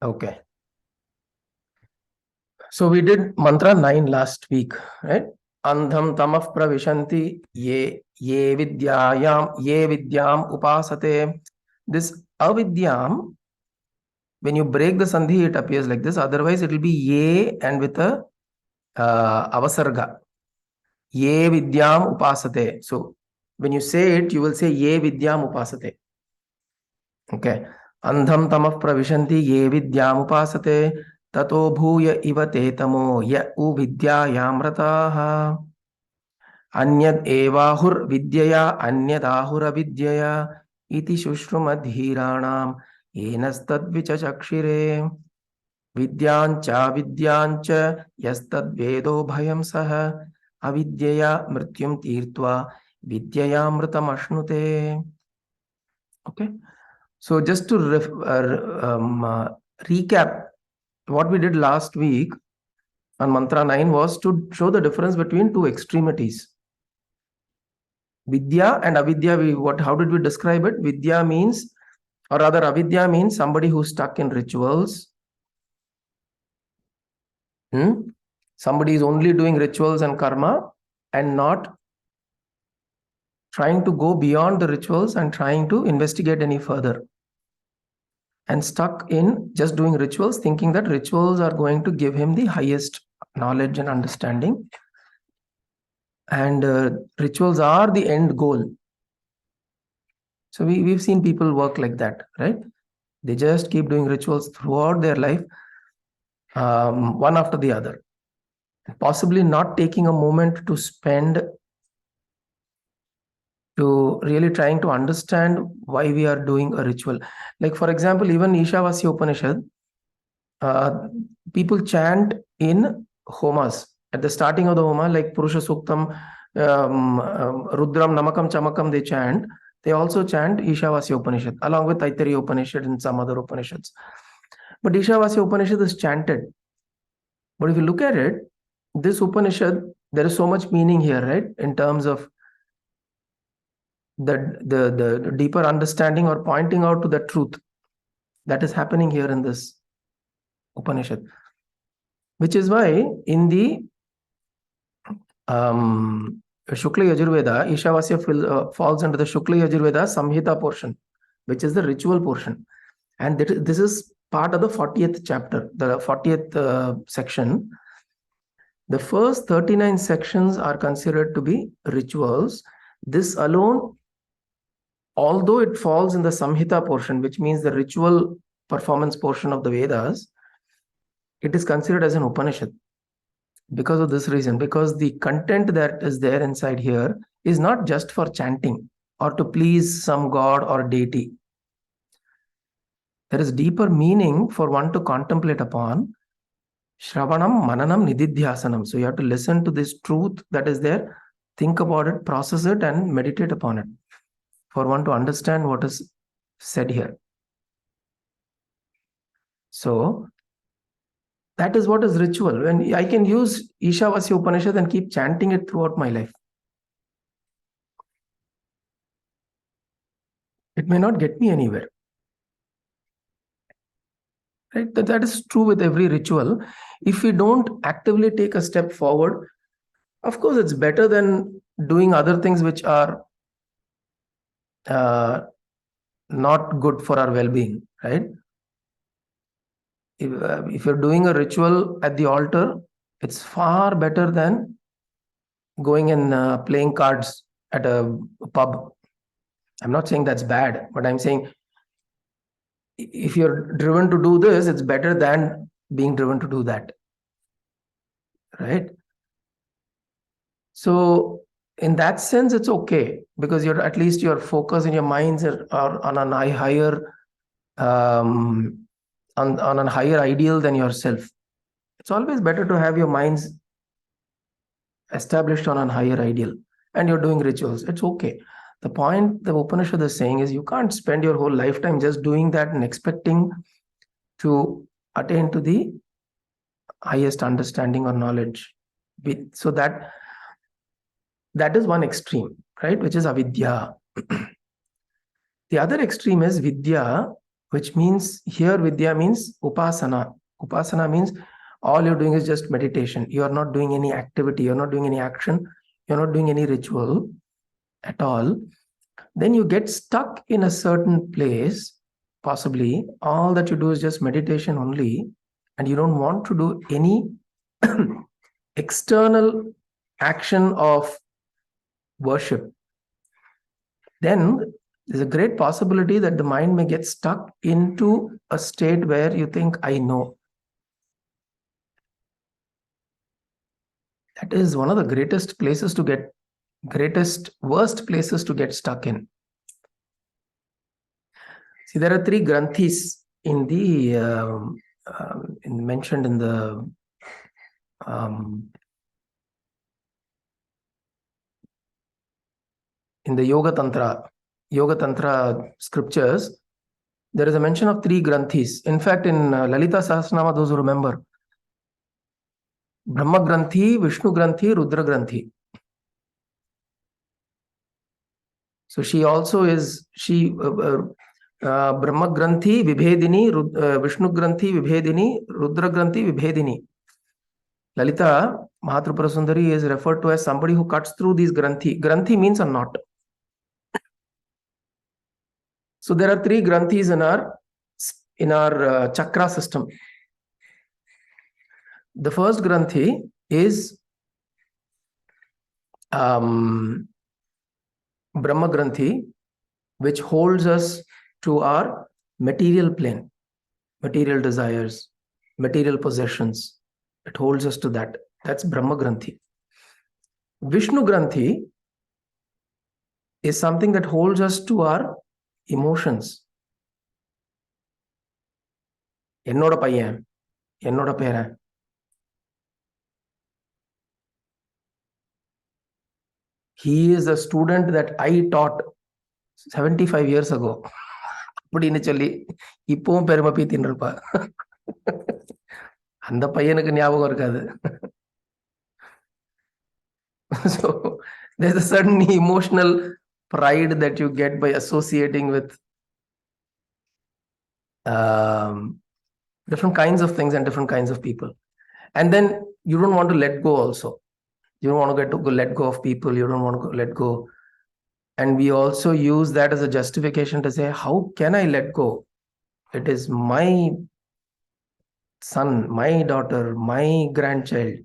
Okay. So we did mantra 9 last week, right? Andham tamah pravishanti ye vidyam upasate. This avidyam, when you break the sandhi, it appears like this. Otherwise, it will be ye and with a avasarga. Ye vidyam upasate. So when you say it, you will say ye vidyam upasate. Okay. Andham tamah pravishanti ye vidyam upasate. Tato bhuya iva te tamo ya u vidyayamrataha. Anyad evahur vidyaya anyadahura vidyaya iti shushrumadhiranam enastad vichachakshire. Vidyancha yastad vedo bhayam saha avidyaya mrityum tirtva vidyayamritam ashnute. Okay. So just to recap, what we did last week on mantra 9 was to show the difference between two extremities. Vidya and avidya, how did we describe it? Vidya means, or rather avidya means somebody who's stuck in rituals. Somebody is only doing rituals and karma and not trying to go beyond the rituals and trying to investigate any further. And stuck in just doing rituals, thinking that rituals are going to give him the highest knowledge and understanding. And rituals are the end goal. So we've seen people work like that, right? They just keep doing rituals throughout their life, one after the other, possibly not taking a moment to spend to really trying to understand why we are doing a ritual. Like, for example, even Iśāvāsya Upanishad, people chant in homas. At the starting of the homa, like Purusha Suktam, Rudram, Namakam, Chamakam, they chant. They also chant Iśāvāsya Upanishad, along with Taittiriya Upanishad and some other Upanishads. But Iśāvāsya Upanishad is chanted. But if you look at it, this Upanishad, there is so much meaning here, right? In terms of the deeper understanding or pointing out to the truth that is happening here in this Upanishad. Which is why in the Shukla Yajurveda, Iśāvāsya falls under the Shukla Yajurveda Samhita portion, which is the ritual portion. And this is part of the 40th chapter, the 40th section. The first 39 sections are considered to be rituals. This alone, although it falls in the Samhita portion, which means the ritual performance portion of the Vedas, it is considered as an Upanishad. Because of this reason, because the content that is there inside here is not just for chanting or to please some god or deity. There is deeper meaning for one to contemplate upon. Shravanam, Mananam, Nididhyasanam. So you have to listen to this truth that is there, think about it, process it, and meditate upon it for one to understand what is said here. So that is what is ritual. When I can use Iśāvāsya Upanishad and keep chanting it throughout my life. It may not get me anywhere. Right? That is true with every ritual. If we don't actively take a step forward, of course, it's better than doing other things which are not good for our well-being, right? If you're doing a ritual at the altar, it's far better than going and playing cards at a pub. I'm not saying that's bad, but I'm saying if you're driven to do this, it's better than being driven to do that, right? So in that sense, it's okay because you're at least your focus and your minds are on a higher on a higher ideal than yourself. It's always better to have your minds established on a higher ideal and you're doing rituals. It's okay. The point the Upanishad is saying is you can't spend your whole lifetime just doing that and expecting to attain to the highest understanding or knowledge. So that is one extreme, right? Which is avidya. The other extreme is vidya, which means here Vidya means Upasana. Upasana means all you're doing is just meditation. You are not doing any activity, you're not doing any action, you're not doing any ritual at all. Then you get stuck in a certain place, possibly. All that you do is just meditation only, and you don't want to do any external action of worship. Then there's a great possibility that the mind may get stuck into a state where you think, I know. That is one of the worst places to get stuck in. See, there are 3 granthis in the mentioned in the Yoga Tantra scriptures. There is a mention of 3 granthis. In fact, in Lalita Sahasranama, those who remember, Brahma Granthi, Vishnu Granthi, Rudra Granthi. So she also is, Brahma Granthi Vibhedini, Vishnu Granthi Vibhedini, Rudra Granthi Vibhedini. Lalita Mahatripura Sundari is referred to as somebody who cuts through these Granthi. Granthi means a knot. So there are 3 Granthis in our chakra system. The first Granthi is Brahma Granthi, which holds us to our material plane, material desires, material possessions. It holds us to that. That's Brahma Granthi. Vishnu Granthi is something that holds us to our emotions. Ennoda paiyan, ennoda pera. He is a student that I taught 75 years ago. அப்படின்னு சொல்லி இப்பவும் பெருமை பீத்தின்னு இருப்பா. அந்த பையனுக்கு ஞாபகம் இருக்காது. So there's a certain emotional pride that you get by associating with different kinds of things and different kinds of people. And then you don't want to let go also. You don't want to let go of people. You don't want to let go. And we also use that as a justification to say, how can I let go? It is my son, my daughter, my grandchild.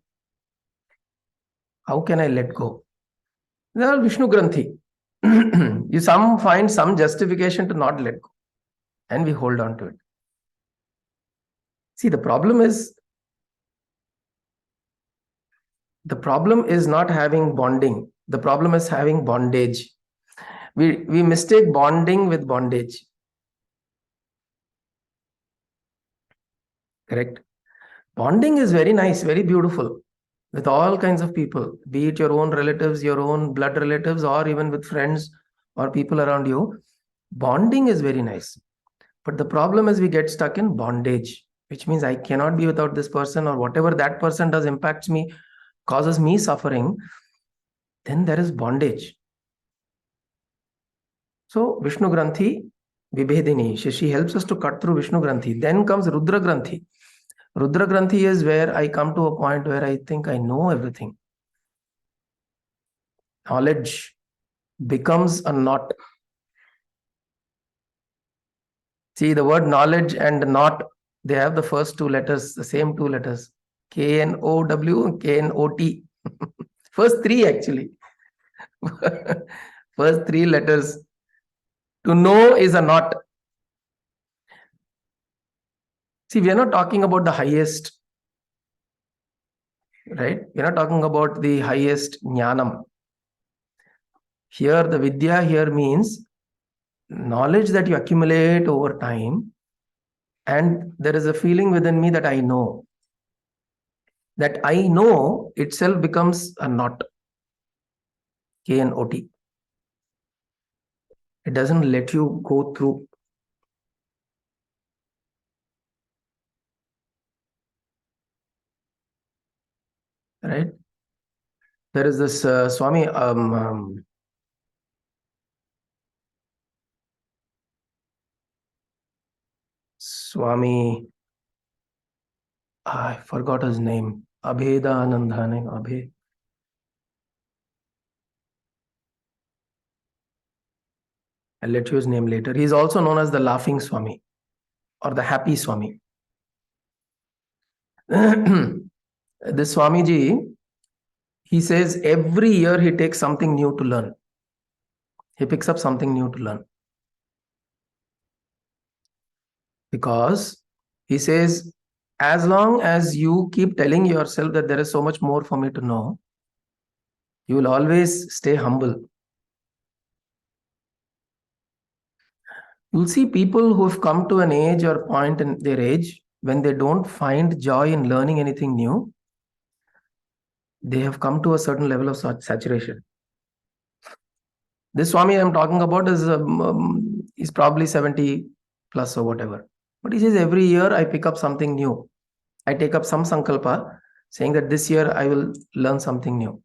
How can I let go? They are Vishnu Granthi. You find some justification to not let go. And we hold on to it. See, the problem is not having bonding. The problem is having bondage. We mistake bonding with bondage. Correct? Bonding is very nice, very beautiful, with all kinds of people, be it your own relatives, your own blood relatives, or even with friends or people around you. Bonding is very nice. But the problem is we get stuck in bondage, which means I cannot be without this person, or whatever that person does impacts me, causes me suffering. Then there is bondage. So Vishnu Granthi, Vibhedini, she helps us to cut through Vishnu Granthi. Then comes Rudra Granthi. Rudra Granthi is where I come to a point where I think I know everything. Knowledge becomes a knot. See, the word knowledge and knot, they have the first 2 letters, the same 2 letters, K-N-O-W, K-N-O-T. First 3 actually. First 3 letters. To know is a knot. See, we are not talking about the highest, right? We are not talking about the highest jnanam. Here, the vidya here means knowledge that you accumulate over time, and there is a feeling within me that I know. That I know itself becomes a knot. K-N-O-T. It doesn't let you go through. Right? There is this Swami Swami, I forgot his name. Abhedanandane, Abhe. I'll let you his name later. He is also known as the Laughing Swami or the Happy Swami. This Swamiji, he says every year he takes something new to learn. He picks up something new to learn. Because he says, as long as you keep telling yourself that there is so much more for me to know, you will always stay humble. You'll see people who have come to an age or point in their age when they don't find joy in learning anything new, they have come to a certain level of saturation. This Swami I'm talking about is probably 70 plus or whatever. But he says every year I pick up something new. I take up some sankalpa saying that this year I will learn something new.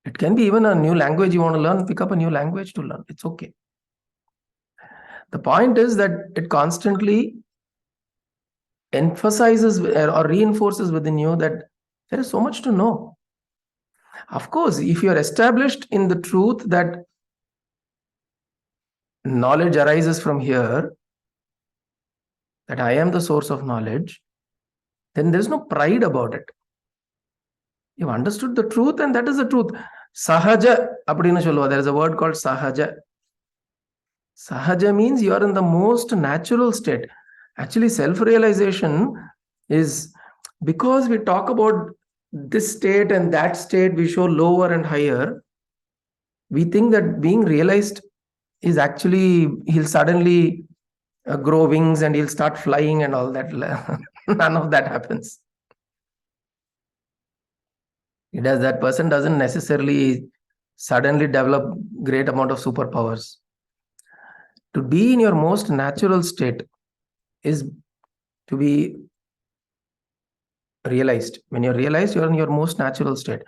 It can be even a new language you want to learn, pick up a new language to learn. It's okay. The point is that it constantly emphasizes or reinforces within you that there is so much to know. Of course, if you are established in the truth that knowledge arises from here, that I am the source of knowledge, then there is no pride about it. You've understood the truth and that is the truth. Sahaja, appadinu solluva. There is a word called sahaja. Sahaja means you are in the most natural state. Actually, self-realization is, because we talk about this state and that state, we show lower and higher. We think that being realized is actually, he'll suddenly grow wings and he'll start flying and all that. None of that happens. That person doesn't necessarily suddenly develop great amount of superpowers. To be in your most natural state is to be realized. When you're realized, you're in your most natural state.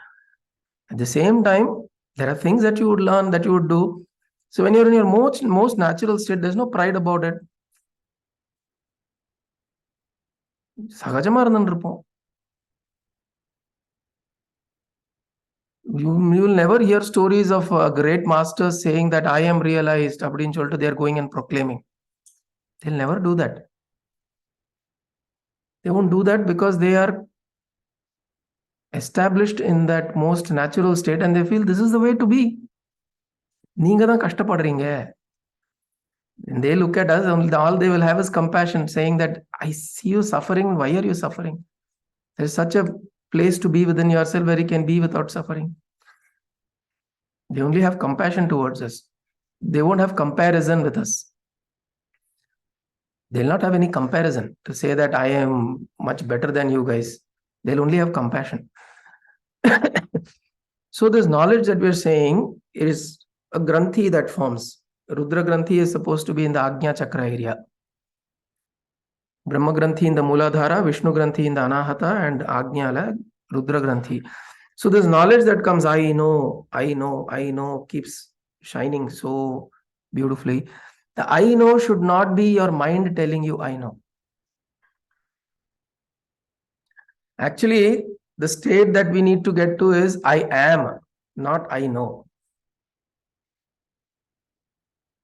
At the same time, there are things that you would learn, that you would do. So when you're in your most natural state, there's no pride about it. சகஜமா இருந்துருப்போம். You will never hear stories of great masters saying that I am realized. அப்படின்னு சொல்லிட்டு they are going and proclaiming. They'll never do that. They won't do that because they are established in that most natural state and they feel this is the way to be. நீங்க தான் கஷ்டப்படுறீங்க. And they look at us, all they will have is compassion, saying that I see you suffering. Why are you suffering? There is such a place to be within yourself where you can be without suffering. They only have compassion towards us. They won't have comparison with us. They'll not have any comparison to say that I am much better than you guys. They'll only have compassion. So this knowledge that we're saying is a granthi that forms. Rudra Granthi is supposed to be in the Ajna Chakra area. Brahma Granthi in the Muladhara, Vishnu Granthi in the Anahata, and Ajna Rudra Granthi. So this knowledge that comes, I know, keeps shining so beautifully. The I know should not be your mind telling you I know. Actually, the state that we need to get to is I am, not I know.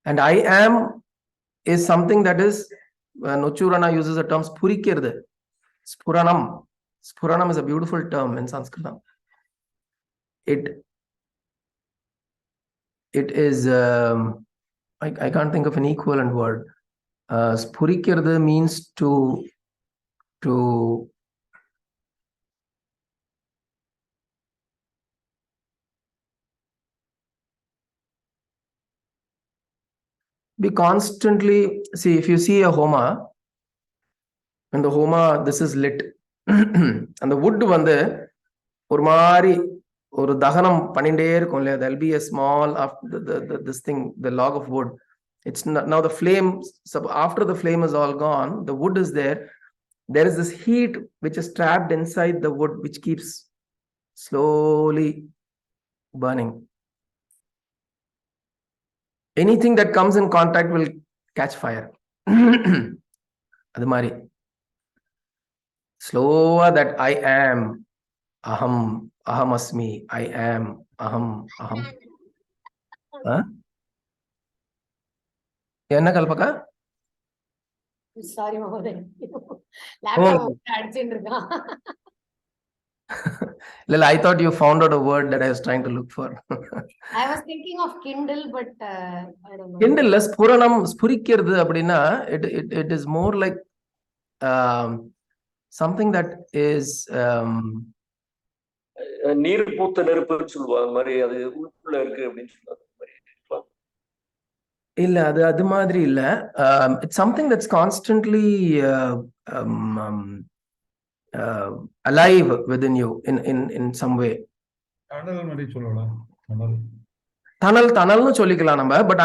And I am is something that is, Nochurana uses the term spurikirde. Spuranam. Spuranam is a beautiful term in Sanskrit. It is, I can't think of an equivalent word. Spurikirde means to be constantly, see, if you see a homa, and the homa, this is lit, and the wood வந்து ஒரு மாதிரி ஒரு தகனம் பண்ணிட்டே இருக்கும் இல்லையா, there'll be a small this thing, the log of wood. It's not, now the flame, so after the flame is all gone, the wood is there. There is this heat which is trapped inside the wood, which keeps slowly burning. Anything that comes in contact will catch fire. அது மாதிரி ஸ்லோவா that I am, aham, aham asmi, I am, aham, aham. என்ன Kalpaka? Sorry மகோதய, laptop அடிச்சிட்டு இருக்கான். இல்ல, I thought you found out a word that I was trying to look for. I was thinking of Kindle, but I don't know. Kindle ஸ்புரணம், ஸ்புரிக்கிறது அப்படின்னா it is more like something that is நீர் பூத்த நெருப்புன்னு சொல்லுவாங்க மாதிரி, அது உள்ளுக்குள்ள இருக்கு அப்படின்னு சொல்லுவாங்க. இல்ல, அது மாதிரி இல்ல. It's something that's constantly alive within you in some way. தணல் மாதிரி சொல்லலாம். தணல்னு சொல்லிக்கலாம் நம்ம. But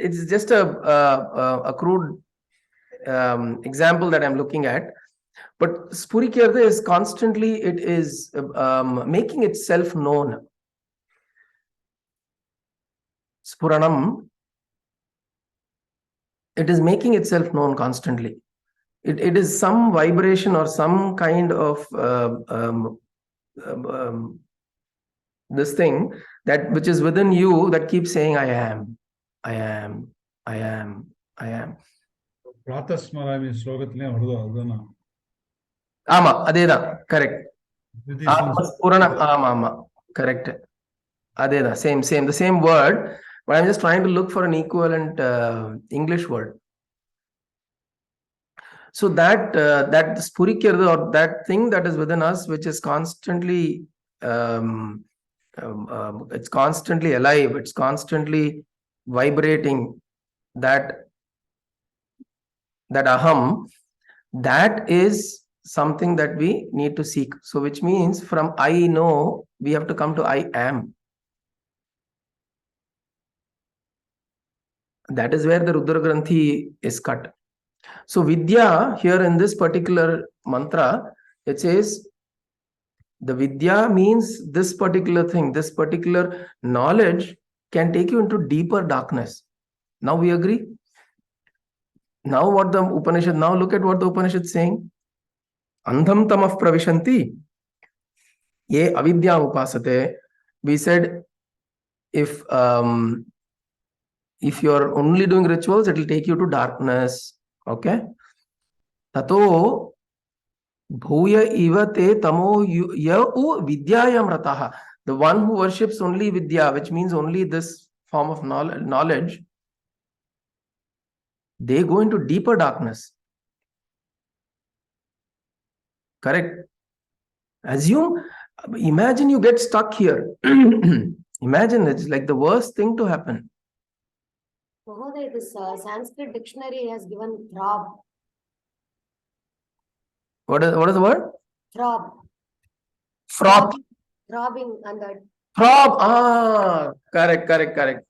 it's just a crude example that I'm looking at. But spurikirtha is constantly, it is making itself known. Spuranam, it is making itself known constantly. It is some vibration or some kind of this thing that which is within you that keeps saying I am, I am, I am, I am. பிராத்தஸ்மராமி ஸ்லோகத்திலயும் வருதோ அதுதானா? ஆமா, அதேதான். Correct. ஆத்மஸ்புரணம். ஆமா, correct. அதேதான். same the same word, but I'm just trying to look for an equivalent English word. So that spurikirtha, or that thing that is within us, which is constantly it's constantly alive, it's constantly vibrating, that aham, that is something that we need to seek. So which means from I know we have to come to I am. That is where the Rudra Granthi is cut. So Vidya, here in this particular mantra, it says the Vidya means this particular thing, this particular knowledge can take you into deeper darkness. Now we agree? Now what the Upanishad, now look at what the Upanishad is saying. Andham tamah pravishanti ye avidya upasate. We said if you are only doing rituals, it will take you to darkness. Okay? Tato bhuya ivate tamo yau vidyayam rataha. The one who worships only vidya, which means only this form of knowledge, they go into deeper darkness. Correct? Imagine you get stuck here. Imagine, it's like the worst thing to happen. Mahoday, this Sanskrit dictionary has given throb. What is the word? Throb. Froth. Throbbing and that. Throb. Correct.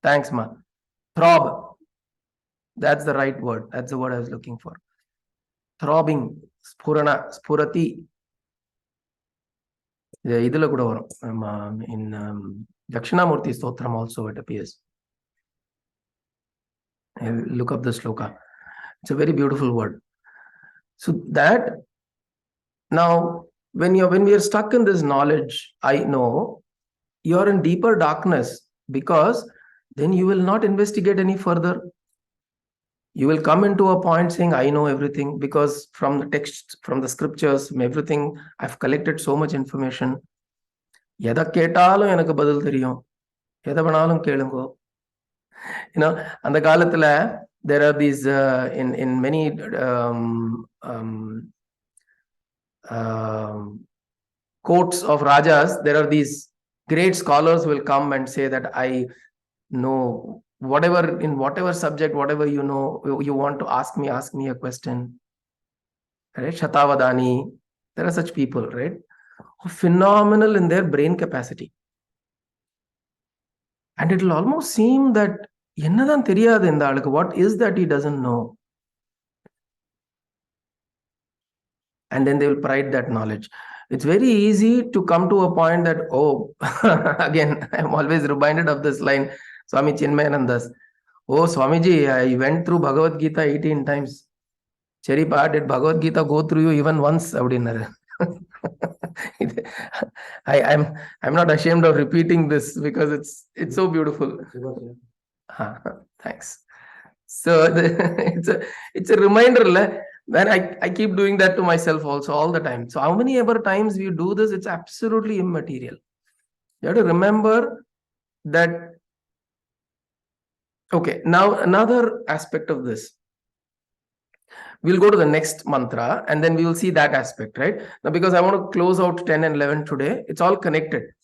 Thanks, ma. Throb. That's the right word. That's the word I was looking for. Throbbing. Spurana. Spurati. Idhula kuda varum. In Dakshinamurti Stotram also it appears. Look up the shloka. It's a very beautiful word. So that now when we are stuck in this knowledge, I know, you're in deeper darkness, because then you will not investigate any further. You will come into a point saying I know everything, because from the text, from the scriptures, from everything, I've collected so much information. Yada ketalum enakku badal theriyum, yada banalum kelungo. அந்த காலத்துல there are these in many courts of rajas, there are these great scholars will come and say that I know whatever subject, whatever you know, you want to ask me a question, right? Shatavadani, there are such people, right? Phenomenal in their brain capacity, and it will almost seem that என்னதான் தெரியாது இந்த ஆளுக்கு, what is that he doesn't know? And then they will pride that knowledge. It's very easy to come to a point that, again, I'm always reminded of this line, Swami Chinmayananda's, Oh, Swamiji, I went through Bhagavad Gita 18 times. Cheripa, did Bhagavad Gita go through you even once? I'm not ashamed of repeating this because it's so beautiful. Thanks. So it's a reminder when I keep doing that to myself also all the time. So how many ever times we do this, it's absolutely immaterial. You have to remember that. Okay, now another aspect of this. We'll go to the next mantra and then we will see that aspect, right? Now, because I want to close out 10 and 11 today, it's all connected.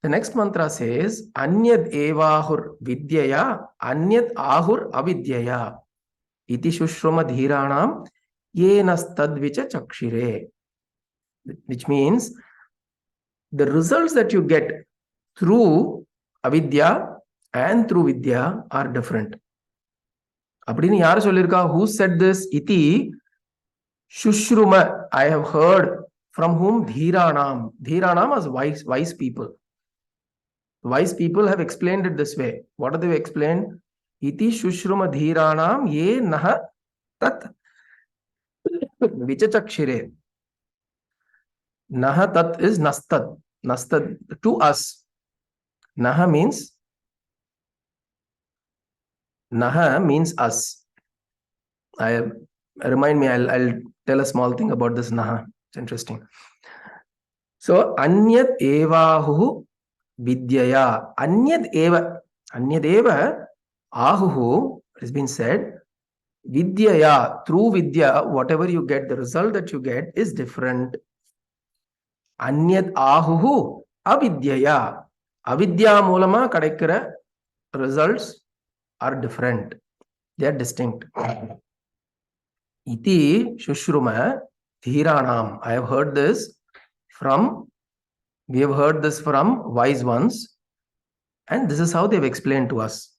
The next mantra says, Anyad evahur vidyaya, anyad ahur avidyaya. Iti shushruma dhiranam yenastadvicha chakshire. Which means the results that you get through avidya and through vidya are different. அப்படின்னு யார் சொல்லிருக்கா? Who said this? Iti Shushruma. I have heard. From whom? Dhiranam. Dhiranam is wise people. Wise people have explained it this way. What have they explained? Iti Shushruma Dhiranam ye naha tat vichachakshire. Naha tat is nastad. Nastad to us. Naha means us. Remind me, I'll tell a small thing about this Naha. It's interesting. So, Anyad evahu vidyaya. Anyad eva ahuhu, it has been said, vidyaya, through vidya, whatever you get, the result that you get is different. Anyad ahuhu avidyaya. Avidya மூலமா கிடைக்கிற results are different. They are distinct. Iti Shushruma Dhiranam. I have heard this we have heard this from wise ones, and this is how they have explained to us.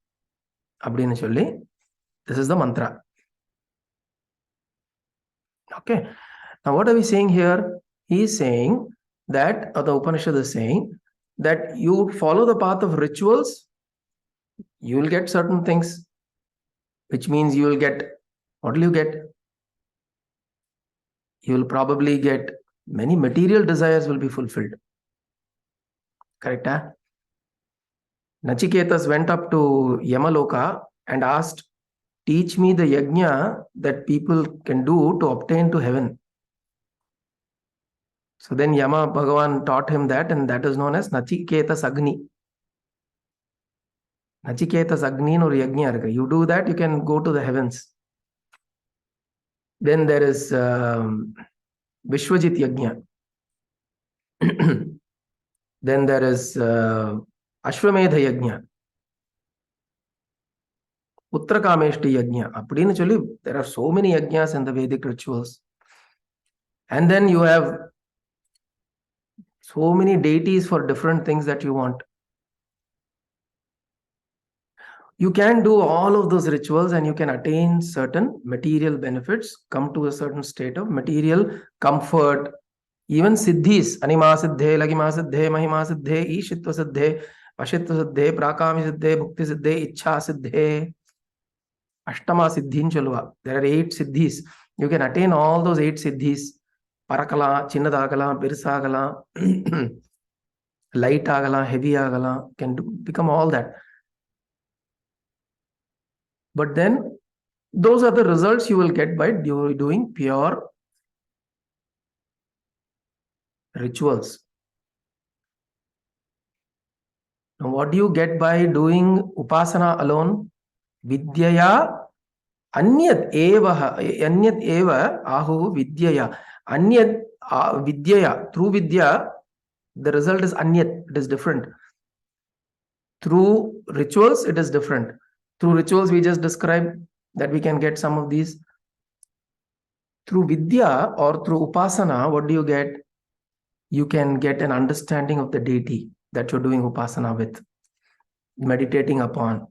Abdina Cholli, this is the mantra. Okay. Now, what are we saying here? He is saying that, or the Upanishad is saying, that you follow the path of rituals, you will get certain things, which means you will get, what will you get? You will probably get many material desires will be fulfilled. Correct? Huh? Nachiketas went up to Yamaloka and asked, teach me the yajna that people can do to obtain to heaven. So then Yama Bhagavan taught him that, and that is known as Nachiketas Agni. Nachiketas Agni or yajna. You do that, you can go to the heavens. Then there is Vishwajit Yajna. Then there is Ashwamedha Yajna. Uttakameshti Yajna. Appadinu solli, there are so many yajnas in the Vedic rituals. And then you have so many deities for different things that you want. You can do all of those rituals and you can attain certain material benefits, come to a certain state of material comfort. Even siddhis, anima siddhe, lagima siddhe, mahima siddhe, ishitva siddhe, vashitva siddhe, prakami siddhe, bhukti siddhe, ichha siddhe, ashtama siddhin chalva. There are 8 siddhis. You can attain all those 8 siddhis. Parakala, chinnadagala, birsagala, light agala, heavy agala, can become all that. But then those are the results you will get by doing pure rituals. Now, what do you get by doing upasana alone? Vidyaya anyad eva ahu vidyaya. Anyad vidyaya. Through vidya, the result is anyad. It is different. Through rituals, it is different. Through rituals, we just described that we can get some of these. Through vidya or through upasana, what do you get? You can get an understanding of the deity that you're doing upasana with, meditating upon.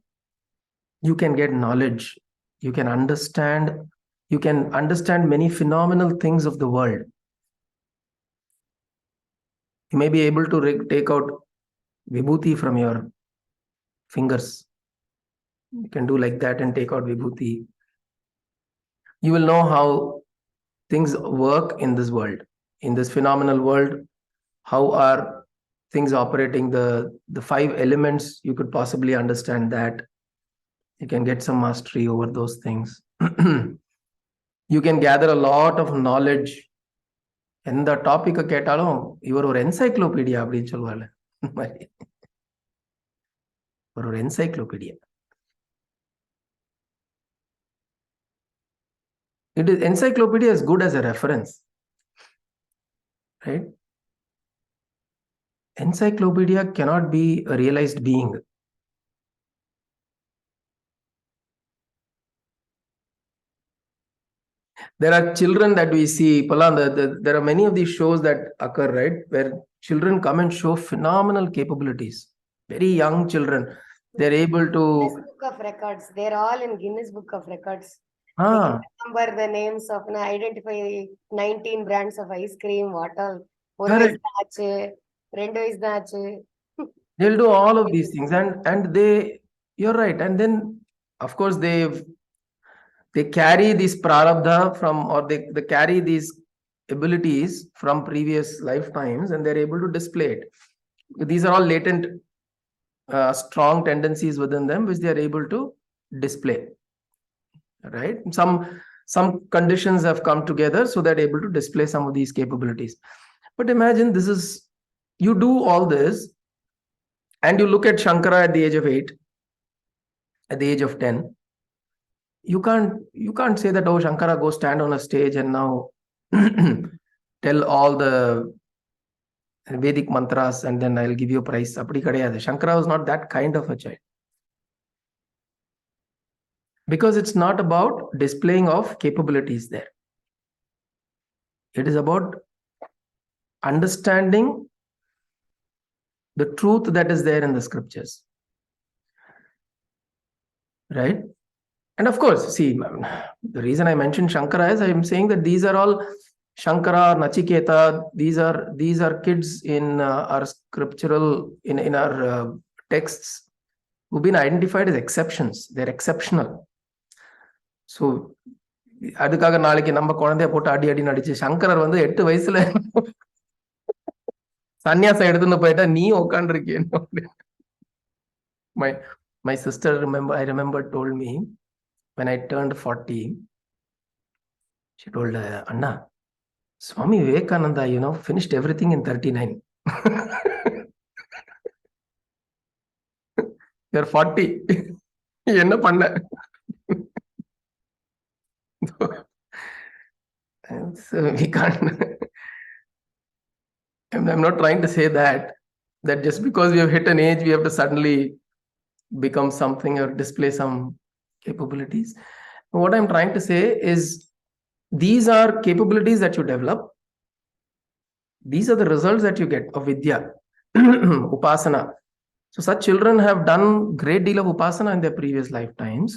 You can get knowledge. You can understand many phenomenal things of the world. You may be able to take out vibhuti from your fingers. You can do like that and take out vibhuti. You will know how things work in this world, in this phenomenal world. How are things operating? The 5 elements, you could possibly understand that. You can get some mastery over those things. You can gather a lot of knowledge. எந்த டாபிக்கை கேட்டாலும் இவர் ஒரு encyclopedia அப்படின்னு சொல்லுவாங்க. ஒரு encyclopedia. It is encyclopedia is good as a reference, right? Encyclopedia cannot be a realized being. There are children that we see, there are many of these shows that occur, right? Where children come and show phenomenal capabilities. Very young children. They're able to... Guinness Book of Records. They're all in Guinness Book of Records. They can remember the names of, identify 19 brands of ice cream, what all. They'll do all of these things, and you're right. And then, of course, they carry this prarabdha from, or they carry these abilities from previous lifetimes, and they're able to display it. These are all latent, strong tendencies within them, which they are able to display. Right? Some conditions have come together, so they're able to display some of these capabilities. But imagine you do all this, and you look at Shankara at the age of 8, at the age of 10. You can't say that, oh, Shankara, go stand on a stage and now tell all the Vedic mantras and then I'll give you a prize. Shankara was not that kind of a child. Because it's not about displaying of capabilities there. It is about understanding the truth that is there in the scriptures. Right? And of course, see, the reason I mentioned Shankara is I am saying that these are all Shankara, Nachiketa, these are kids in our scriptural, in our texts who've been identified as exceptions. They're exceptional. So, அதுக்காக நாளைக்கு நம்ம குழந்தைய போட்டு அடி நடிச்சு சங்கரர் 8 வயசுல சன்னியாசம் எடுத்துன்னு போயிட்டா நீ உட்காந்துருக்கேன். My sister, I remember, told me when I turned 40, she told, Anna, Swami Vivekananda, finished everything in 39. You're 40. என்ன பண்ண? So we can't. I'm not trying to say that just because we have hit an age, we have to suddenly become something or display some capabilities. What I'm trying to say is these are capabilities that you develop. These are the results that you get of Vidya, Upasana. So such children have done great deal of Upasana in their previous lifetimes,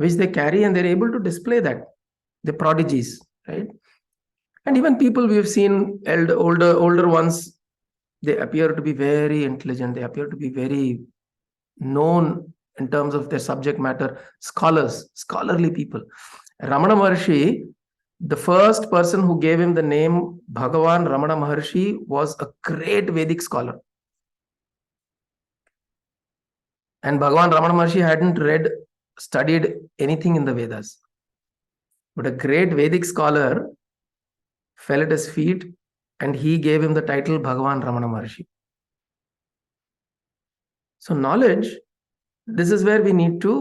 which they carry and they're able to display that. The prodigies, right? And even people we have seen, older ones, they appear to be very intelligent. They appear to be very known in terms of their subject matter. Scholarly people. Ramana Maharshi, the first person who gave him the name Bhagavan Ramana Maharshi, was a great Vedic scholar. And Bhagavan Ramana Maharshi hadn't studied anything in the Vedas. But a great Vedic scholar fell at his feet and he gave him the title Bhagavan Ramana Maharshi. So knowledge, this is where we need to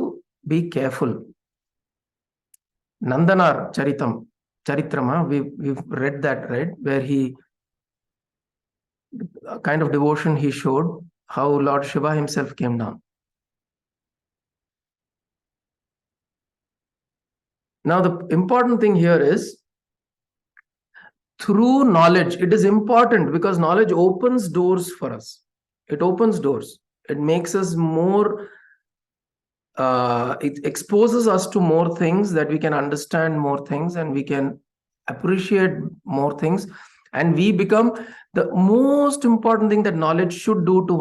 be careful. Nandanar Charitrama, we've read that, right? Where a kind of devotion he showed, how Lord Shiva himself came down. Now, the important thing here is, through knowledge, it is important because knowledge opens doors for us. It opens doors. It makes us more, it exposes us to more things, that we can understand more things and we can appreciate more things. And we become, the most important thing that knowledge should do to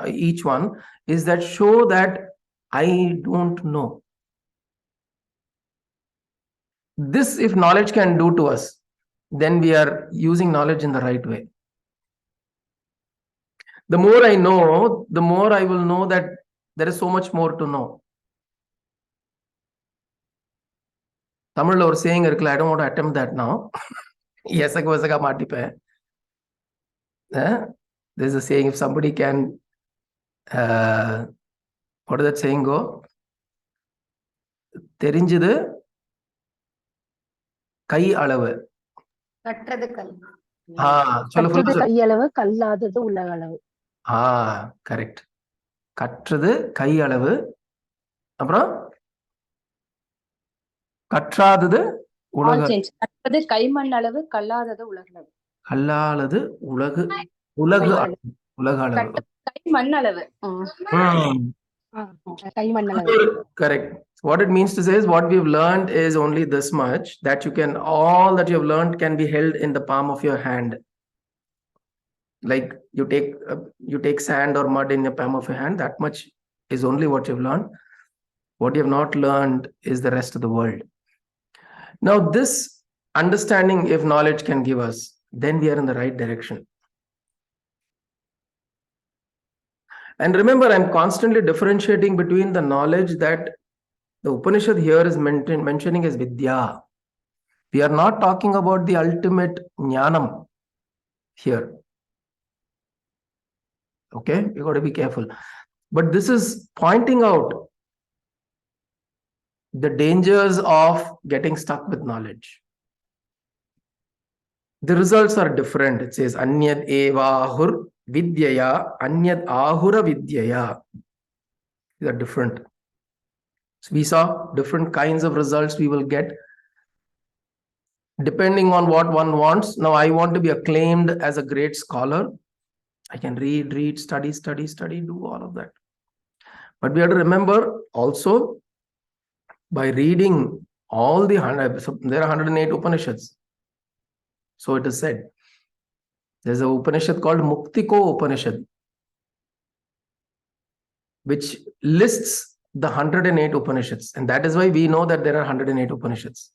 each one is that show that I don't know. This, if knowledge can do to us, then we are using knowledge in the right way. The more I know, the more I will know that there is so much more to know. தமிழ்ல ஒரு saying இருக்குல்ல, I don't want to attempt that now. எசக மாட்டிப்பேன். There's a saying, if somebody can, what does that saying go? தெரிஞ்சது கை அளவு. கற்றது கல். கற்றது கை அளவு, கல்லாதது உலக அளவு. கரெக்ட். கற்றது கை அளவு, அப்புறம் கற்றாதது உலக. கற்றது கைமண் அளவு, கல்லாதது உலக அளவு. கல்லாதது உலகு உலக அளவு. கைமண் அளவு. கைமண் அளவு. Correct. What it means to say is, what we've learned is only this much, that you can, all that you have learned can be held in the palm of your hand. Like you take sand or mud in the palm of your hand, that much is only what you've learned. What you have not learned is the rest of the world. Now this understanding, if knowledge can give us, then we are in the right direction. And remember, I'm constantly differentiating between the knowledge that the Upanishad here is mentioning as Vidya. We are not talking about the ultimate Jnanam here. Okay, you got to be careful. But this is pointing out the dangers of getting stuck with knowledge. The results are different. It says Anyad evahur vidyaya, Anyad ahura vidyaya. These are different. So we saw different kinds of results we will get depending on what one wants. Now I want to be acclaimed as a great scholar. I can read, study, do all of that. But we have to remember also, by reading all the 100, so there are 108 Upanishads. So it is said. There's an Upanishad called Muktiko Upanishad, which lists the 108 Upanishads. And that is why we know that there are 108 Upanishads.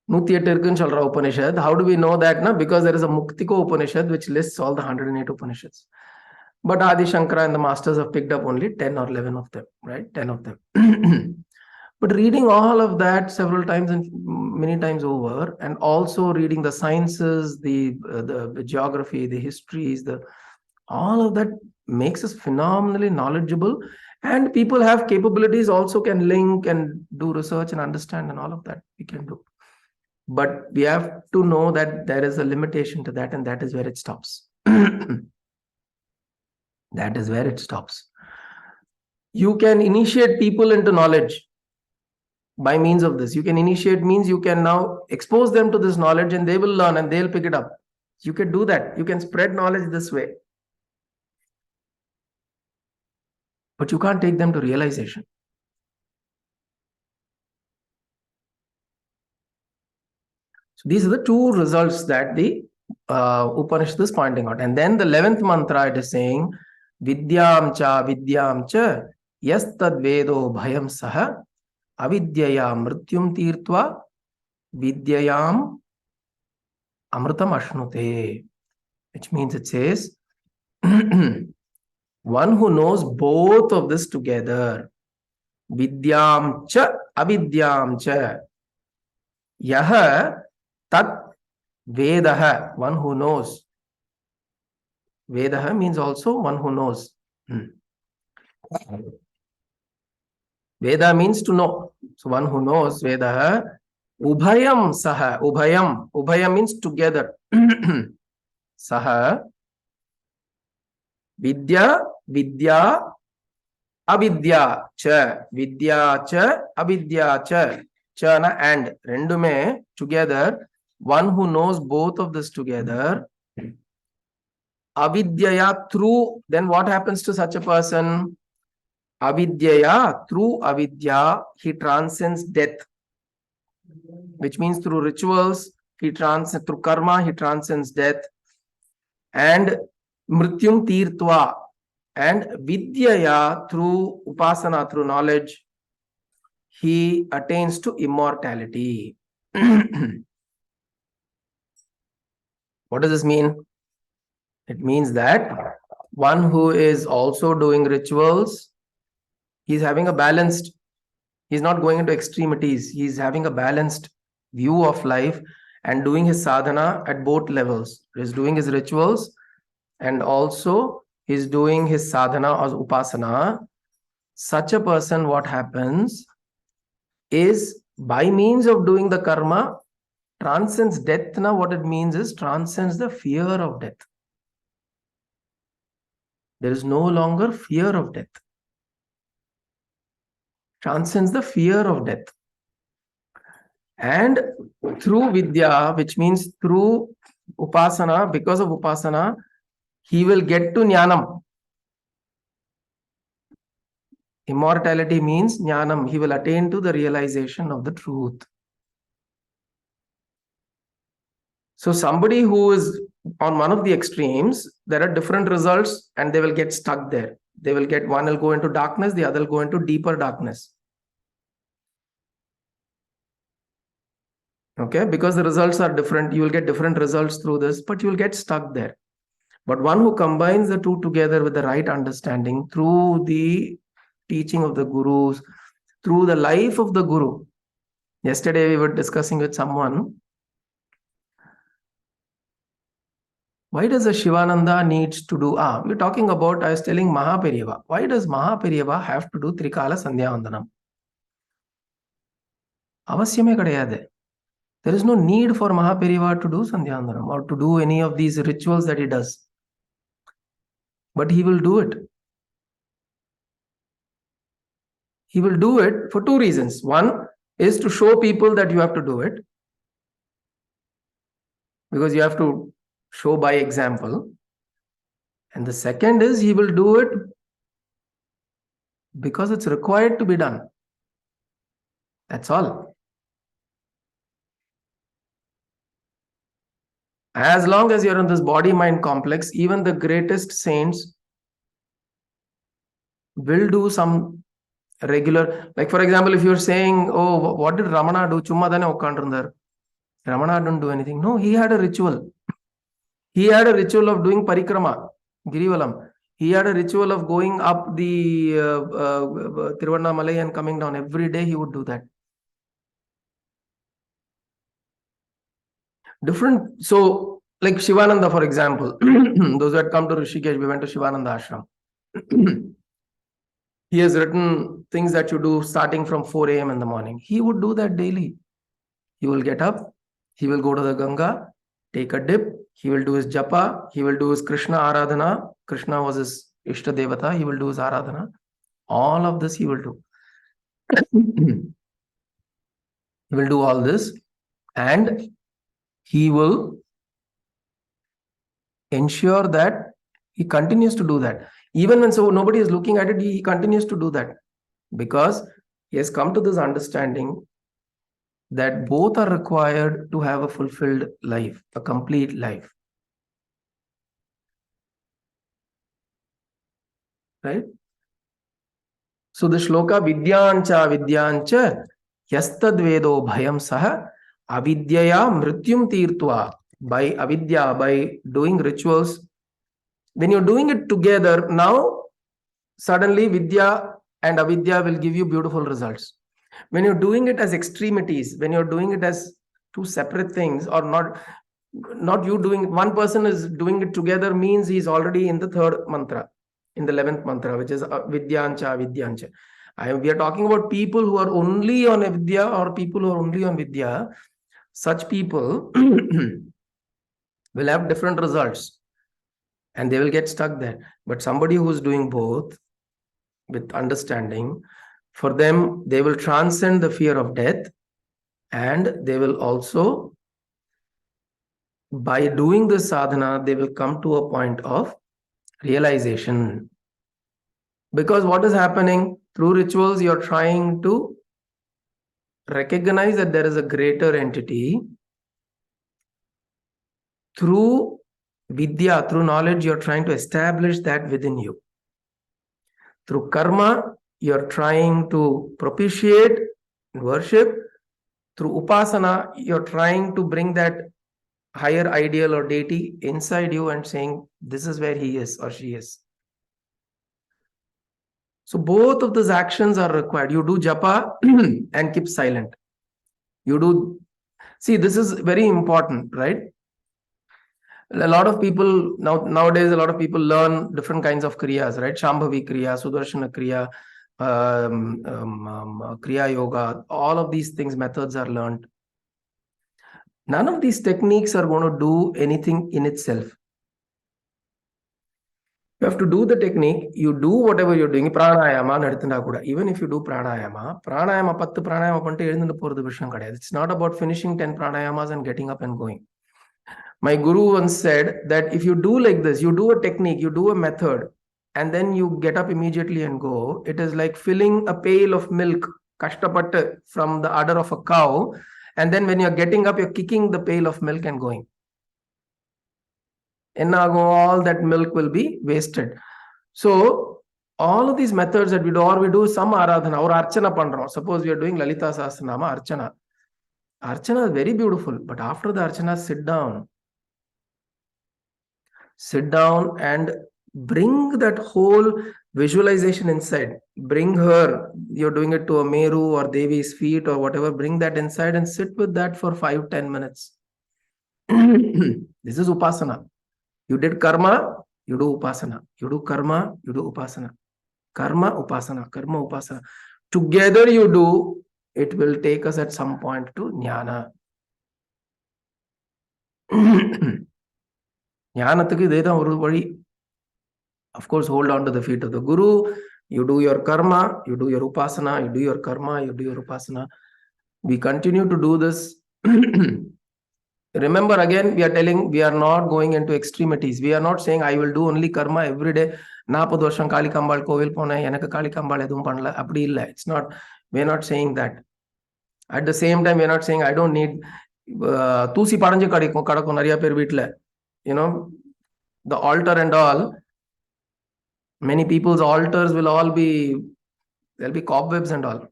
108 இருக்குன்னு சொல்ற Upanishad. How do we know that? Because there is a Muktiko Upanishad which lists all the 108 Upanishads. But Adi Shankara and the masters have picked up only 10 or 11 of them, right? 10 of them. But reading all of that several times and many times over, and also reading the sciences, the geography, the histories, all of that makes us phenomenally knowledgeable. And people have capabilities, also can link and do research and understand, and all of that we can do. But we have to know that there is a limitation to that, and that is where it stops. That is where it stops. You can initiate people into knowledge by means of this. You can initiate means you can now expose them to this knowledge and they will learn and they'll pick it up. You can do that. You can spread knowledge this way. But you can't take them to realization. So these are the two results that the Upanishad is pointing out. And then the 11th mantra, it is saying, Vidyam cha yastad vedo bhayam saha avidyaya mrityum tirtva vidyayam amritam ashnute. Which means it says, one who knows both of this together, Vidyam cha avidyam cha, yaha tat vedaha, one who knows. Vedaha means also one who knows. Veda means to know. So one who knows Vedaha, ubhayam saha, ubhayam means together. Saha, vidya, avidya cha, avidya cha, chana and rendume together. One who knows both of this together, avidyaya, through, then what happens to such a person? Avidyaya, through avidya, he transcends death. Which means through rituals, through karma, he transcends death. And mrityum tirtva, And vidyaya, through upasana, through knowledge, he attains to immortality. What does this mean? It means that one who is also doing rituals, he's having a balanced, he's not going into extremities, he's having a balanced view of life and doing his sadhana at both levels. He's doing his rituals and also he's doing his sadhana or upasana. Such a person, what happens is, by means of doing the karma, transcends death. Now what it means is transcends the fear of death. There is no longer fear of death. Transcends the fear of death. And through vidya, which means through upasana, because of upasana, he will get to jnanam. Immortality means jnanam. He will attain to the realization of the truth. So somebody who is on one of the extremes, there are different results and they will get stuck there. They will get, one will go into darkness, the other will go into deeper darkness. Okay, because the results are different, you will get different results through this, but you will get stuck there. But one who combines the two together with the right understanding through the teaching of the gurus, through the life of the guru. Yesterday we were discussing with someone, why does a Shivananda needs to do, we're talking about, I was telling Mahaperiva, why does Mahaperiva have to do Trikala Sandhya Vandanam? Avasyame kadayade. There is no need for Mahaperiva to do Sandhya Vandanam or to do any of these rituals that he does. But he will do it. He will do it for two reasons. One is to show people that you have to do it, because you have to show by example. And the second is he will do it because it's required to be done. That's all. As long as you're in this body-mind complex, even the greatest saints will do some regular, like for example, if you're saying, oh, what did Ramana do? Chumma dane ukkandrundar. Ramana didn't do anything. No, he had a ritual. He had a ritual of doing parikrama, Girivalam. He had a ritual of going up the Tiruvannamalai and coming down. Every day he would do that. Different. So, like Shivananda, for example, those who had come to Rishikesh, we went to Shivananda ashram. He has written things that you do starting from 4 a.m. in the morning. He would do that daily. He will get up, he will go to the Ganga, take a dip, he will do his japa, he will do his Krishna Aradhana. Krishna was his Ishta Devata, he will do his Aradhana. All of this he will do. He will do all this and he will ensure that he continues to do that. Even when nobody is looking at it, he continues to do that. Because he has come to this understanding that both are required to have a fulfilled life, a complete life. Right? So the shloka vidyancha yastadvedo bhayam saha avidyaya mrityum tirtva. By avidya, by doing rituals, when you're doing it together, now suddenly vidya and avidya will give you beautiful results. When you're doing it as extremities, when you're doing it as two separate things, or not you doing, one person is doing it together, means he's already in the third mantra, in the 11th mantra, which is vidyancha, vidyancha. We are talking about people who are only on avidya or people who are only on vidya. Such people will have different results and they will get stuck there. But somebody who's doing both with understanding, for them, they will transcend the fear of death, and they will also, by doing this sadhana, they will come to a point of realization. Because what is happening? Through rituals, you're trying to recognize that there is a greater entity. Through vidya, through knowledge, you're trying to establish that within you. Through karma, you're trying to propitiate and worship. Through upasana, you're trying to bring that higher ideal or deity inside you and saying, this is where he is or she is. So both of those actions are required. You do japa and keep silent. You do, see, this is very important, right? A lot of people nowadays, a lot of people learn different kinds of kriyas, right? Shambhavi kriya, Sudarshana kriya, kriya yoga, all of these things, methods are learned. None of these techniques are going to do anything in itself. You have to do the technique, you do whatever you're doing. Pranayama, even if you do pranayama, 10 pranayama, it's not about finishing 10 pranayamas and getting up and going. My guru once said that if you do like this, you do a technique, you do a method, and then you get up immediately and go, it is like filling a pail of milk, kashtapatta, from the udder of a cow, and then when you're getting up, you're kicking the pail of milk and going. And now all that milk will be wasted. So all of these methods that we do some aradhana or archana pandram. Suppose we are doing Lalita Sahasranama archana. Archana is very beautiful, but after the archana, sit down and bring that whole visualization inside. Bring her, you're doing it to a Meru or Devi's feet or whatever, bring that inside and sit with that for 5-10 minutes. This is upasana. You did karma, you do upasana. You do karma, you do upasana. Karma, upasana, karma, upasana. Together you do, it will take us at some point to jnana. Of course, hold on to the feet of the guru. You do your karma, you do your upasana, you do your karma, you do your upasana. We continue to do this. Remember, again, we are telling, we are not going into extremities. We are not saying I will do only karma every day. It's not, we are not saying that. At the same time, we are not saying I don't need you know, the altar and all. Many people's altars will all be, there'll be cobwebs and all.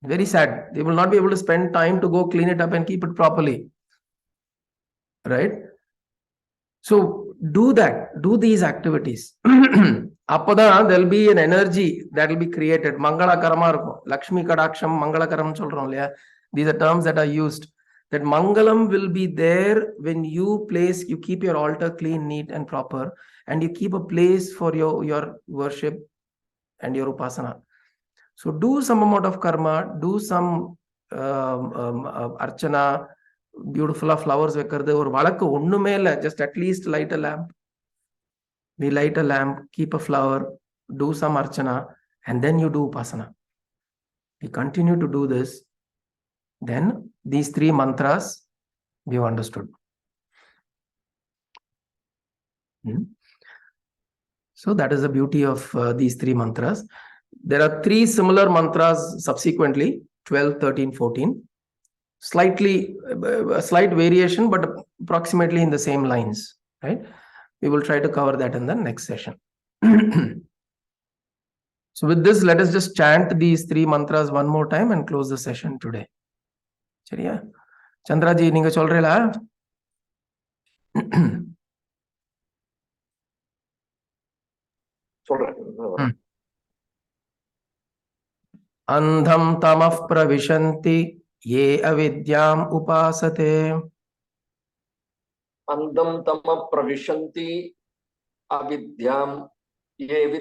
Very sad. They will not be able to spend time to go clean it up and keep it properly. Right? So do that. Do these activities. Appada, there'll be an energy that will be created. Mangala karma, Lakshmi kadaksham, Mangala karam cholron. These are terms that are used. That Mangalam will be there when you keep your altar clean, neat and proper, and you keep a place for your worship and your upasana. So do some amount of karma, do some archana, beautiful flowers, just at least light a lamp. We light a lamp, keep a flower, do some archana, and then you do upasana. We continue to do this. Then these 3 mantras we have understood. So that is the beauty of these 3 mantras. There are 3 similar mantras subsequently, 12, 13, 14. Slightly, a slight variation, but approximately in the same lines, right? We will try to cover that in the next session. So with this, let us just chant these 3 mantras one more time and close the session today. Chariya? Chandra ji, ninga solrela? Andham tamah pravishanti ye avidyam upasate. Andham tamah pravishanti avidyam ye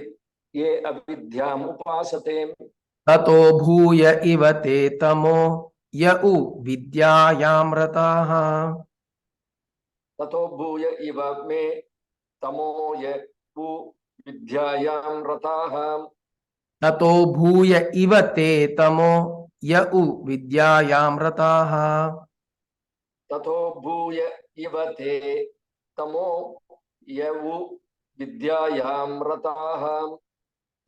avidyam upasate. Tato bhuya ivate tamo yau vidyayam rataha. Tato bhuya iva me tamo yau vidyayam rataha. Tato bhuya ivate tamo yau vidyayam rataha. Tato bhuya ivate tamo yau vidyayam rataha.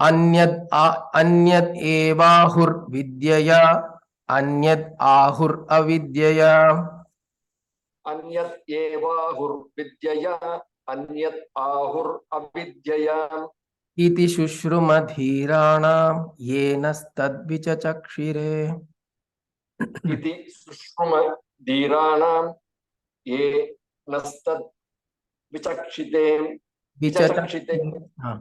Anyat evahur vidyaya anyat ahur avidyaya. Anyat evahur vidyaya anyat ahur avidyaya. इति शुश्रुमधीराणां येनस्तद्विचचक्षिरे इति सुश्रुम धीराणां ये नस्तद् विचक्षिते विचक्षिते हाँ।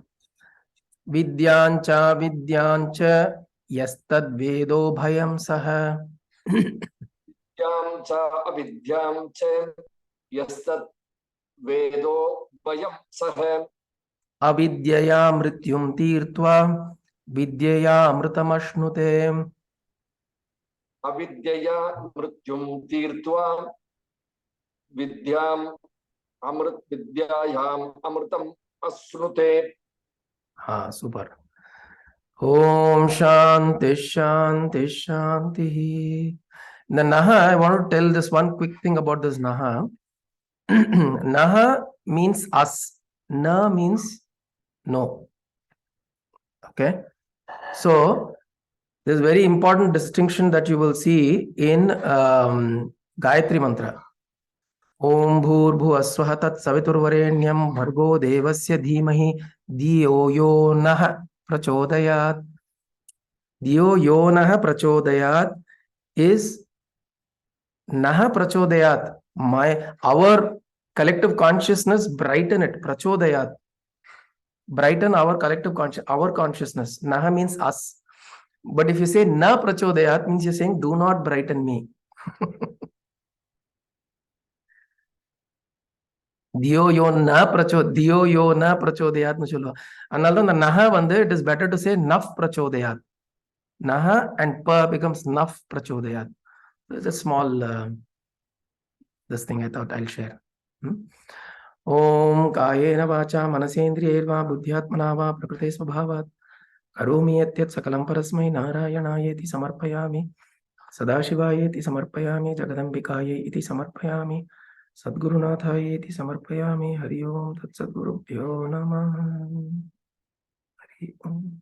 विद्यांच विद्यांच यस्तद्वेदो भयं सः विद्यां च अविद्यां च यस्तद् वेदो वयं सः अविद्यया मृत्युं तीर्त्वा विद्यया अमृतमश्नुते अविद्यया मृत्युं तीर्त्वा विद्यायाम् अमृतम् अश्नुते। हाँ super. Om Shanti Shanti Shanti. The Naha, I want to tell this one quick thing about this Naha. Naha means us. Na means no. Okay. So there's a very important distinction that you will see in Gayatri Mantra. Om Bhurbhuvasvaha Tat Saviturvarenyam Bhargo Devasya Dhimahi Dhiyo Yo Nah Prachodayat. Dhiyo Yo Nah Prachodayat is Nah Prachodayat. Our collective consciousness, brighten it. Prachodayat. Brighten our collective our consciousness. Nah means us. But if you say Na Prachodayat, means you're saying do not brighten me. Dhiyo yo na prachodayat nu solluva. Analum the naha vande it is better to say naf prachodayat. Naha and pa becomes naf prachodayat. There's a small this thing I thought I'll share. Om kayena vacha manasendriyerva buddhyatmana va prakrite svabhavat karomi yatyat sakalam parasmai narayanaayeti samarpayami sadashivayeti samarpayami jagadambikaye iti samarpayami Sadgurunathaye samarpayami. Hari Om Tat Sadgurubhyo Namah. Hari Om.